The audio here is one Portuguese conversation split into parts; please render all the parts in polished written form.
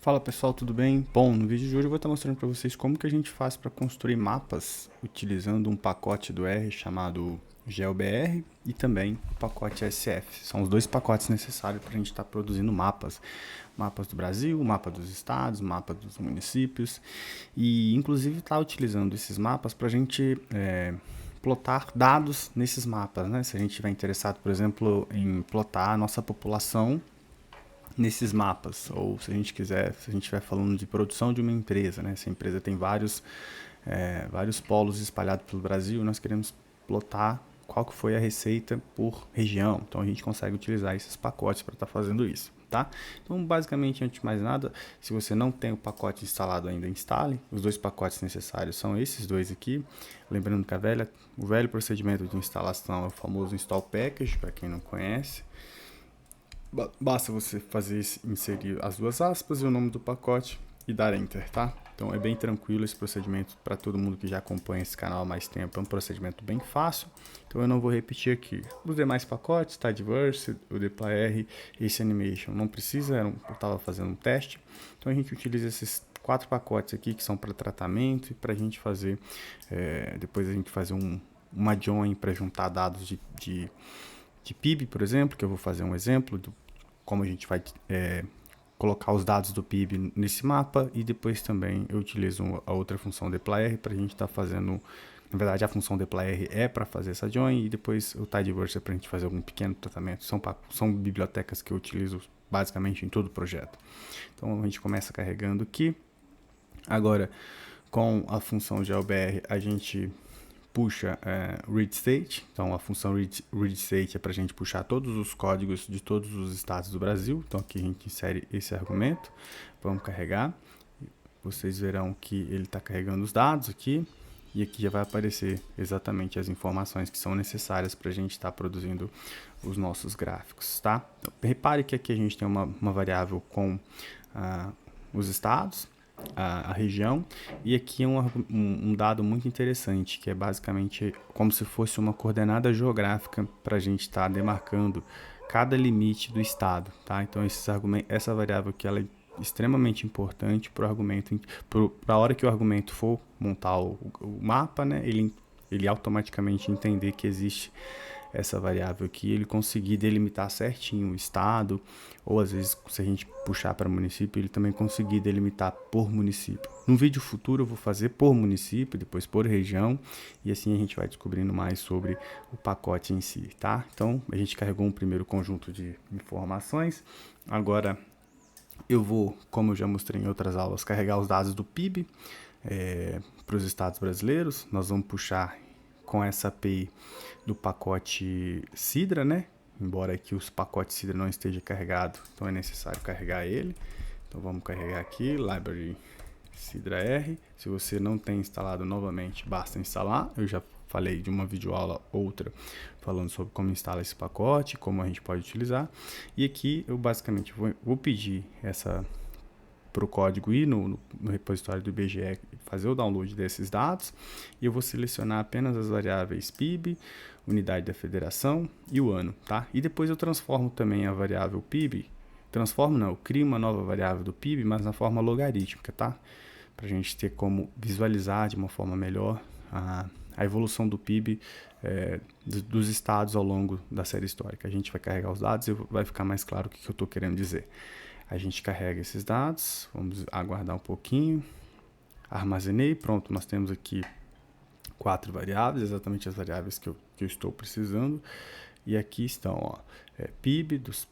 Fala pessoal, tudo bem? Bom, no vídeo de hoje eu vou estar mostrando para vocês como que a gente faz para construir mapas utilizando um pacote do R chamado GeoBR e também o pacote SF. São os dois pacotes necessários para a gente estar produzindo mapas. Mapas do Brasil, mapa dos estados, mapa dos municípios e inclusive estar utilizando esses mapas para a gente plotar dados nesses mapas, né? Se a gente estiver interessado, por exemplo, em plotar a nossa população nesses mapas, ou se a gente quiser, se a gente estiver falando de produção de uma empresa, né? Se a empresa tem vários polos espalhados pelo Brasil, nós queremos plotar qual que foi a receita por região. Então a gente consegue utilizar esses pacotes para estar fazendo isso, tá? Então basicamente, antes de mais nada, se você não tem o pacote instalado ainda, instale. Os dois pacotes necessários são esses dois aqui. Lembrando que o velho procedimento de instalação é o famoso install package, para quem não conhece. Basta você inserir as duas aspas e o nome do pacote e dar Enter, tá? Então é bem tranquilo esse procedimento para todo mundo que já acompanha esse canal há mais tempo. É um procedimento bem fácil, então eu não vou repetir aqui. Os demais pacotes, Tidyverse, o dplyr e esse Animation, não precisa, eu estava fazendo um teste. Então a gente utiliza esses 4 pacotes aqui que são para tratamento e para a gente fazer, depois a gente fazer uma join para juntar dados de PIB, por exemplo, que eu vou fazer um exemplo do como a gente vai colocar os dados do PIB nesse mapa, e depois também eu utilizo a outra função dplyr para a gente estar fazendo, na verdade a função dplyr é para fazer essa join, e depois o tidyverse é para a gente fazer algum pequeno tratamento. São bibliotecas que eu utilizo basicamente em todo o projeto. Então a gente começa carregando aqui. Agora, com a função GeoBR, a gente puxa read state. Então a função read state é para a gente puxar todos os códigos de todos os estados do Brasil. Então aqui a gente insere esse argumento. Vamos carregar. Vocês verão que ele está carregando os dados aqui. E aqui já vai aparecer exatamente as informações que são necessárias para a gente estar produzindo os nossos gráficos, tá? Então, repare que aqui a gente tem uma variável com os estados, a região, e aqui um dado muito interessante, que é basicamente como se fosse uma coordenada geográfica para a gente estar demarcando cada limite do estado, tá? Então essa variável aqui ela é extremamente importante para o argumento, para a hora que o argumento for montar o mapa, né? Ele automaticamente entender que existe essa variável aqui, ele conseguir delimitar certinho o estado, ou às vezes se a gente puxar para município, ele também conseguir delimitar por município. No vídeo futuro eu vou fazer por município, depois por região, e assim a gente vai descobrindo mais sobre o pacote em si, tá? Então a gente carregou um primeiro conjunto de informações. Agora eu vou, como eu já mostrei em outras aulas, carregar os dados do PIB para os estados brasileiros. Nós vamos puxar com essa API do pacote Sidra, né? Embora aqui os pacotes Sidra não esteja carregado, então é necessário carregar ele. Então vamos carregar aqui, library Sidra R. Se você não tem instalado novamente, basta instalar. Eu já falei de uma videoaula outra falando sobre como instala esse pacote, como a gente pode utilizar. E aqui eu basicamente vou pedir para o código ir no repositório do IBGE, fazer o download desses dados, e eu vou selecionar apenas as variáveis PIB, unidade da federação e o ano, tá? E depois eu transformo também a variável PIB, eu crio uma nova variável do PIB, mas na forma logarítmica, tá? Para a gente ter como visualizar de uma forma melhor a evolução do PIB dos estados ao longo da série histórica. A gente vai carregar os dados e vai ficar mais claro o que eu estou querendo dizer. A gente carrega esses dados, vamos aguardar um pouquinho, armazenei, pronto, nós temos aqui 4 variáveis, exatamente as variáveis que eu estou precisando, e aqui estão PIB dos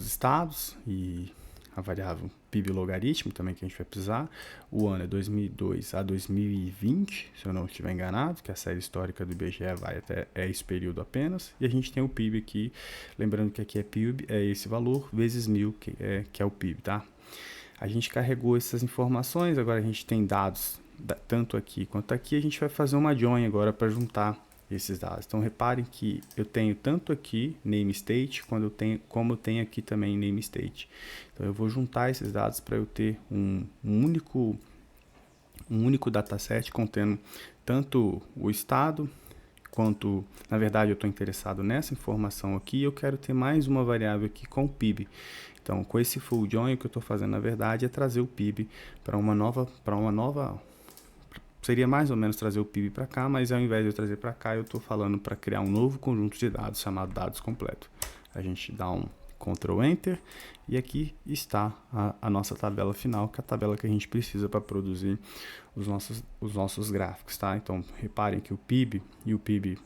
estados e a variável PIB logaritmo também que a gente vai precisar. O ano é 2002 a 2020, se eu não estiver enganado, que a série histórica do IBGE vai até esse período apenas. E a gente tem o PIB aqui, lembrando que aqui é PIB, é esse valor, vezes 1000, que é o PIB, tá? A gente carregou essas informações, agora a gente tem dados tanto aqui quanto aqui. A gente vai fazer uma join agora para juntar esses dados. Então reparem que eu tenho tanto aqui name state como eu tenho aqui também name state. Então eu vou juntar esses dados para eu ter um único dataset contendo tanto o estado quanto, na verdade eu estou interessado nessa informação aqui, eu quero ter mais uma variável aqui com o PIB. Então, com esse full join, o que eu estou fazendo, na verdade, é trazer o PIB para uma nova, seria mais ou menos trazer o PIB para cá, mas ao invés de eu trazer para cá, eu estou falando para criar um novo conjunto de dados chamado dados completo. A gente dá um Ctrl Enter e aqui está a nossa tabela final, que é a tabela que a gente precisa para produzir os nossos gráficos, tá? Então, reparem que o PIB e o PIB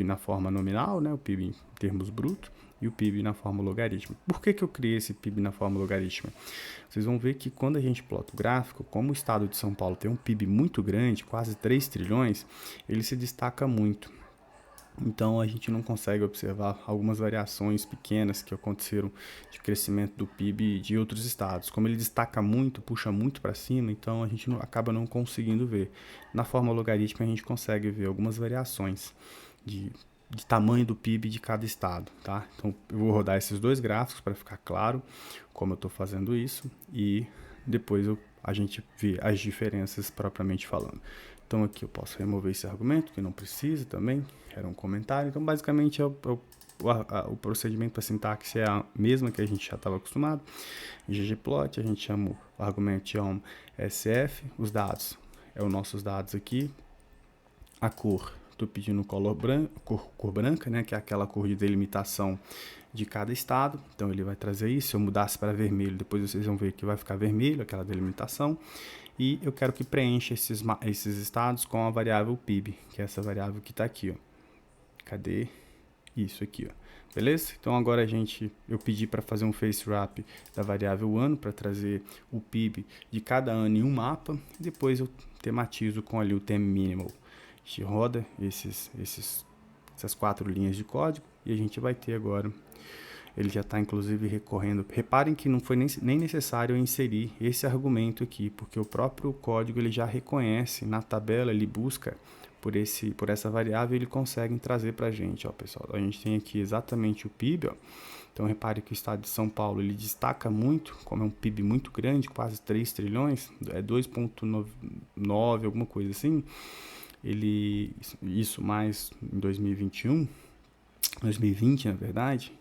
na forma nominal, né? O PIB em termos brutos, e o PIB na forma logarítmica. Por que eu criei esse PIB na forma logarítmica? Vocês vão ver que quando a gente plota o gráfico, como o estado de São Paulo tem um PIB muito grande, quase 3 trilhões, ele se destaca muito. Então a gente não consegue observar algumas variações pequenas que aconteceram de crescimento do PIB de outros estados. Como ele destaca muito, puxa muito para cima, então a gente acaba não conseguindo ver. Na forma logarítmica a gente consegue ver algumas variações de tamanho do PIB de cada estado, tá? Então eu vou rodar esses dois gráficos para ficar claro como eu estou fazendo isso e depois a gente vê as diferenças propriamente falando. Então aqui eu posso remover esse argumento, que não precisa também, era um comentário. Então basicamente o procedimento para sintaxe é a mesma que a gente já estava acostumado. Em ggplot a gente chama o argumento chama sf, os dados, é os nossos dados aqui, a cor, estou pedindo cor branca, né, que é aquela cor de delimitação de cada estado, então ele vai trazer isso. Se eu mudasse para vermelho, depois vocês vão ver que vai ficar vermelho, aquela delimitação. E eu quero que preencha esses estados com a variável PIB, que é essa variável que está aqui, ó. Cadê? Isso aqui, ó. Beleza? Então agora eu pedi para fazer um face wrap da variável ano, para trazer o PIB de cada ano em um mapa, e depois eu tematizo com ali o theme minimal. A gente roda essas 4 linhas de código e a gente vai ter agora. Ele já está inclusive recorrendo. Reparem que não foi nem necessário inserir esse argumento aqui, porque o próprio código ele já reconhece na tabela, ele busca por essa variável, ele consegue trazer para a gente, ó, pessoal. A gente tem aqui exatamente o PIB, ó. Então repare que o estado de São Paulo ele destaca muito, como é um PIB muito grande, quase 3 trilhões, é 2,9, alguma coisa assim. Isso mais em 2021, 2020 na verdade.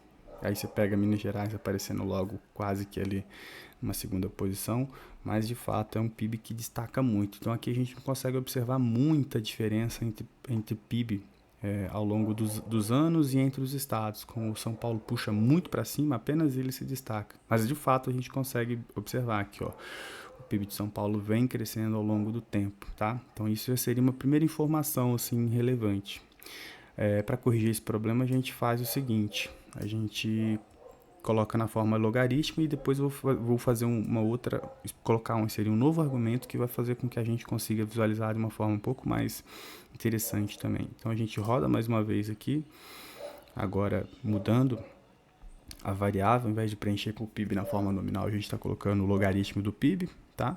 Aí você pega Minas Gerais aparecendo logo quase que ali uma segunda posição, mas de fato é um PIB que destaca muito. Então aqui a gente não consegue observar muita diferença entre PIB ao longo dos anos e entre os estados. Como o São Paulo puxa muito para cima, apenas ele se destaca. Mas de fato a gente consegue observar aqui, ó, o PIB de São Paulo vem crescendo ao longo do tempo, tá? Então isso já seria uma primeira informação assim relevante. Para corrigir esse problema a gente faz o seguinte: a gente coloca na forma logarítmica e depois vou fazer inserir um novo argumento que vai fazer com que a gente consiga visualizar de uma forma um pouco mais interessante também. Então a gente roda mais uma vez aqui, agora mudando a variável, ao invés de preencher com o PIB na forma nominal, a gente está colocando o logaritmo do PIB, tá?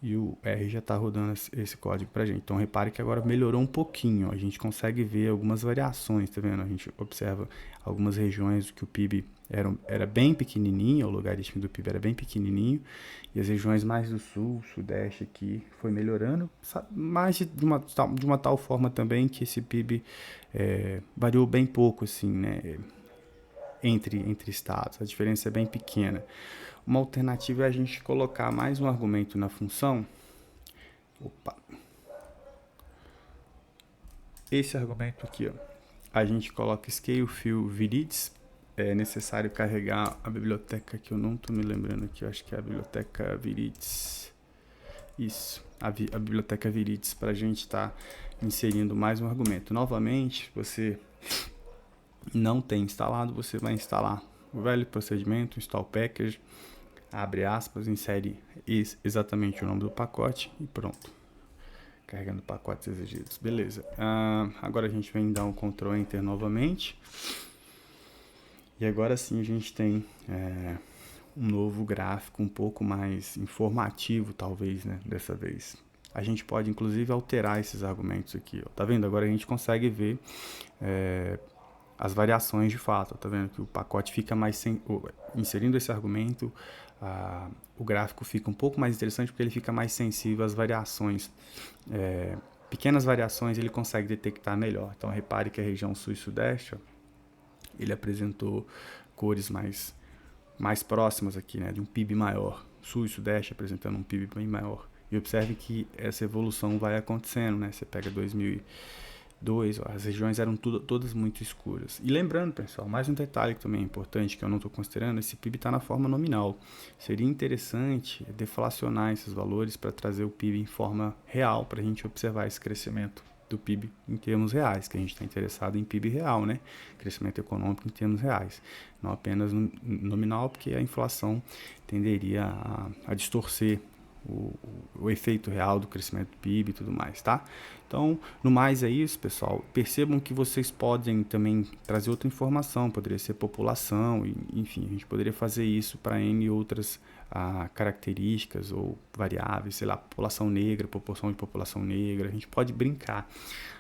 E o R já está rodando esse código para a gente. Então repare que agora melhorou um pouquinho, ó. A gente consegue ver algumas variações, tá vendo? A gente observa algumas regiões que o PIB era bem pequenininho, o logaritmo do PIB era bem pequenininho, e as regiões mais do sul, sudeste aqui, foi melhorando, mas de uma tal forma também que esse PIB variou bem pouco, assim, né? Entre estados, a diferença é bem pequena. Uma alternativa é a gente colocar mais um argumento na função. Esse argumento aqui, ó, a gente coloca scale fill virids. É necessário carregar a biblioteca que eu não estou me lembrando aqui, eu acho que é a biblioteca virids. Isso, a biblioteca virids, para a gente estar inserindo mais um argumento. Novamente, você não tem instalado, você vai instalar o velho procedimento, install package, abre aspas, insere exatamente o nome do pacote e pronto. Carregando pacotes exigidos. Beleza. Agora a gente vem dar um Ctrl Enter novamente. E agora sim a gente tem um novo gráfico um pouco mais informativo, talvez, né? Dessa vez. A gente pode inclusive alterar esses argumentos aqui, ó. Tá vendo? Agora a gente consegue ver as variações de fato. Tá vendo que o pacote fica mais inserindo esse argumento, o gráfico fica um pouco mais interessante porque ele fica mais sensível às variações. Pequenas variações ele consegue detectar melhor. Então repare que a região sul e sudeste, ó, ele apresentou cores mais mais próximas aqui, né, de um PIB maior. Sul e Sudeste apresentando um PIB bem maior. E observe que essa evolução vai acontecendo, né? Você pega 2002, ó, as regiões eram todas muito escuras. E lembrando, pessoal, mais um detalhe que também é importante, que eu não estou considerando, esse PIB está na forma nominal. Seria interessante deflacionar esses valores para trazer o PIB em forma real, para a gente observar esse crescimento do PIB em termos reais, que a gente está interessado em PIB real, né? Crescimento econômico em termos reais, não apenas nominal, porque a inflação tenderia a distorcer o efeito real do crescimento do PIB e tudo mais, tá? Então, no mais é isso, pessoal. Percebam que vocês podem também trazer outra informação, poderia ser população, enfim, a gente poderia fazer isso para N outras características ou variáveis, sei lá, população negra, proporção de população negra, a gente pode brincar.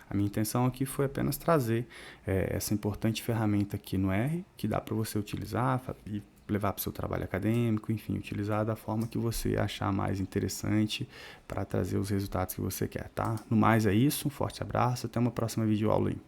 A minha intenção aqui foi apenas trazer essa importante ferramenta aqui no R, que dá para você utilizar e levar para o seu trabalho acadêmico, enfim, utilizar da forma que você achar mais interessante para trazer os resultados que você quer, tá? No mais é isso, um forte abraço, até uma próxima videoaula aí.